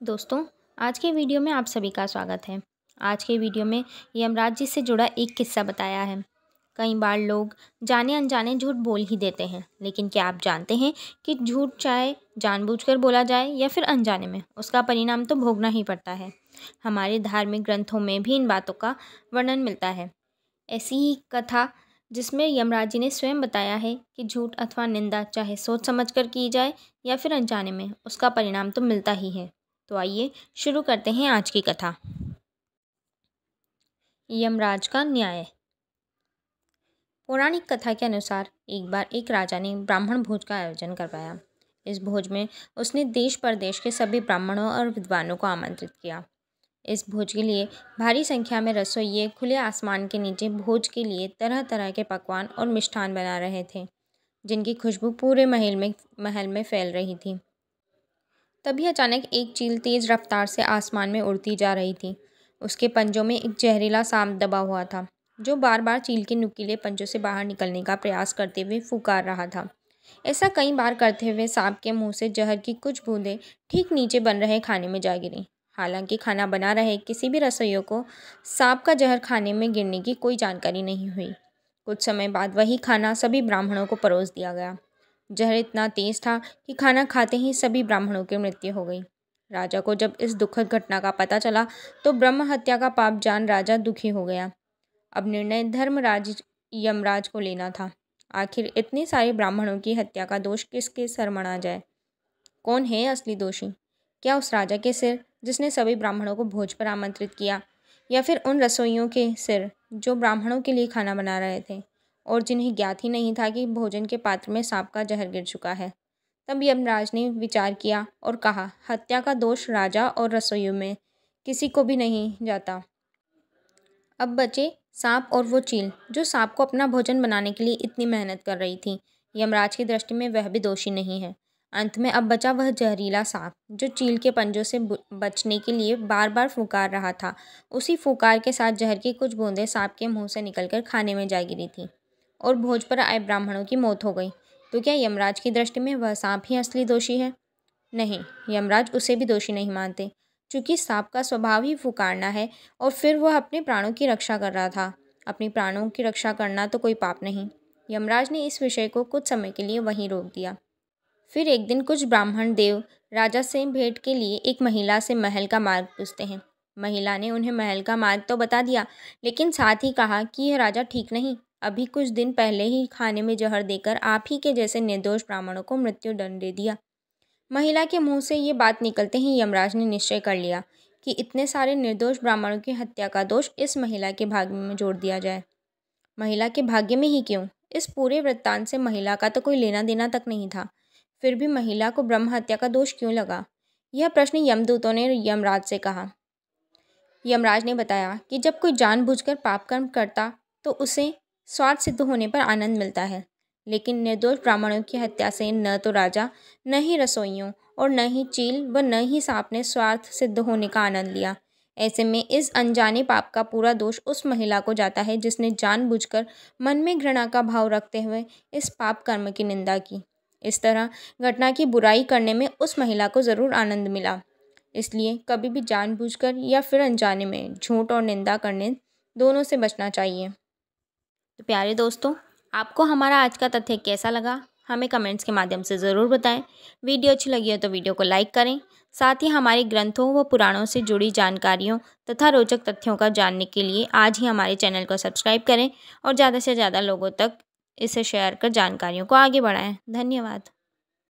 दोस्तों, आज के वीडियो में आप सभी का स्वागत है। आज के वीडियो में यमराज जी से जुड़ा एक किस्सा बताया है। कई बार लोग जाने अनजाने झूठ बोल ही देते हैं, लेकिन क्या आप जानते हैं कि झूठ चाहे जानबूझकर बोला जाए या फिर अनजाने में, उसका परिणाम तो भोगना ही पड़ता है। हमारे धार्मिक ग्रंथों में भी इन बातों का वर्णन मिलता है। ऐसी ही कथा जिसमें यमराज जी ने स्वयं बताया है कि झूठ अथवा निंदा चाहे सोच समझकर की जाए या फिर अनजाने में, उसका परिणाम तो मिलता ही है। तो आइए शुरू करते हैं आज की कथा। यमराज का न्याय। पौराणिक कथा के अनुसार एक बार एक राजा ने ब्राह्मण भोज का आयोजन करवाया। इस भोज में उसने देश परदेश के सभी ब्राह्मणों और विद्वानों को आमंत्रित किया। इस भोज के लिए भारी संख्या में रसोइये खुले आसमान के नीचे भोज के लिए तरह तरह के पकवान और मिष्ठान बना रहे थे, जिनकी खुशबू पूरे महल में फैल रही थी। तभी अचानक एक चील तेज रफ्तार से आसमान में उड़ती जा रही थी। उसके पंजों में एक जहरीला सांप दबा हुआ था, जो बार बार चील के नुकीले पंजों से बाहर निकलने का प्रयास करते हुए फुकार रहा था। ऐसा कई बार करते हुए सांप के मुंह से जहर की कुछ बूंदें ठीक नीचे बन रहे खाने में जा गिरी। हालांकि खाना बना रहे किसी भी रसोइयों को सांप का जहर खाने में गिरने की कोई जानकारी नहीं हुई। कुछ समय बाद वही खाना सभी ब्राह्मणों को परोस दिया गया। जहर इतना तेज था कि खाना खाते ही सभी ब्राह्मणों की मृत्यु हो गई। राजा को जब इस दुखद घटना का पता चला तो ब्रह्म हत्या का पाप जान राजा दुखी हो गया। अब निर्णय धर्मराज यमराज को लेना था। आखिर इतने सारे ब्राह्मणों की हत्या का दोष किसके सर मढ़ा जाए? कौन है असली दोषी? क्या उस राजा के सिर जिसने सभी ब्राह्मणों को भोज पर आमंत्रित किया, या फिर उन रसोइयों के सिर जो ब्राह्मणों के लिए खाना बना रहे थे और जिन्हें ज्ञात ही नहीं था कि भोजन के पात्र में सांप का जहर गिर चुका है? तब यमराज ने विचार किया और कहा, हत्या का दोष राजा और रसोइयों में किसी को भी नहीं जाता। अब बचे सांप और वो चील जो सांप को अपना भोजन बनाने के लिए इतनी मेहनत कर रही थी। यमराज की दृष्टि में वह भी दोषी नहीं है। अंत में अब बचा वह जहरीला सांप जो चील के पंजों से बचने के लिए बार बार फुकार रहा था। उसी फुकार के साथ जहर की कुछ बूंदें सांप के मुंह से निकलकर खाने में जा गिरी थी और भोज पर आए ब्राह्मणों की मौत हो गई। तो क्या यमराज की दृष्टि में वह सांप ही असली दोषी है? नहीं, यमराज उसे भी दोषी नहीं मानते, क्योंकि सांप का स्वभाव ही फुकारना है और फिर वह अपने प्राणों की रक्षा कर रहा था। अपनी प्राणों की रक्षा करना तो कोई पाप नहीं। यमराज ने इस विषय को कुछ समय के लिए वहीं रोक दिया। फिर एक दिन कुछ ब्राह्मण देव राजा से भेंट के लिए एक महिला से महल का मार्ग पूछते हैं। महिला ने उन्हें महल का मार्ग तो बता दिया, लेकिन साथ ही कहा कि यह राजा ठीक नहीं। अभी कुछ दिन पहले ही खाने में जहर देकर आप ही के जैसे निर्दोष ब्राह्मणों को मृत्यु दंड दे दिया। महिला के मुंह से ये बात निकलते ही यमराज ने निश्चय कर लिया कि इतने सारे निर्दोष ब्राह्मणों की हत्या का दोष इस महिला के भाग्य में जोड़ दिया जाए। महिला के भाग्य में ही क्यों? इस पूरे वृत्तांत से महिला का तो कोई लेना देना तक नहीं था, फिर भी महिला को ब्रह्म हत्या का दोष क्यों लगा? यह प्रश्न यमदूतों ने यमराज से कहा। यमराज ने बताया कि जब कोई जानबूझकर पाप कर्म करता तो उसे स्वार्थ सिद्ध होने पर आनंद मिलता है, लेकिन निर्दोष ब्राह्मणों की हत्या से न तो राजा, न ही रसोइयों और न ही चील व न ही सांप ने स्वार्थ सिद्ध होने का आनंद लिया। ऐसे में इस अनजाने पाप का पूरा दोष उस महिला को जाता है जिसने जानबूझकर मन में घृणा का भाव रखते हुए इस पाप कर्म की निंदा की। इस तरह घटना की बुराई करने में उस महिला को ज़रूर आनंद मिला। इसलिए कभी भी जानबूझकर या फिर अनजाने में झूठ और निंदा करने दोनों से बचना चाहिए। तो प्यारे दोस्तों, आपको हमारा आज का तथ्य कैसा लगा, हमें कमेंट्स के माध्यम से ज़रूर बताएं। वीडियो अच्छी लगी हो तो वीडियो को लाइक करें। साथ ही हमारे ग्रंथों व पुराणों से जुड़ी जानकारियों तथा रोचक तथ्यों का जानने के लिए आज ही हमारे चैनल को सब्सक्राइब करें और ज़्यादा से ज़्यादा लोगों तक इसे शेयर कर जानकारियों को आगे बढ़ाएं। धन्यवाद।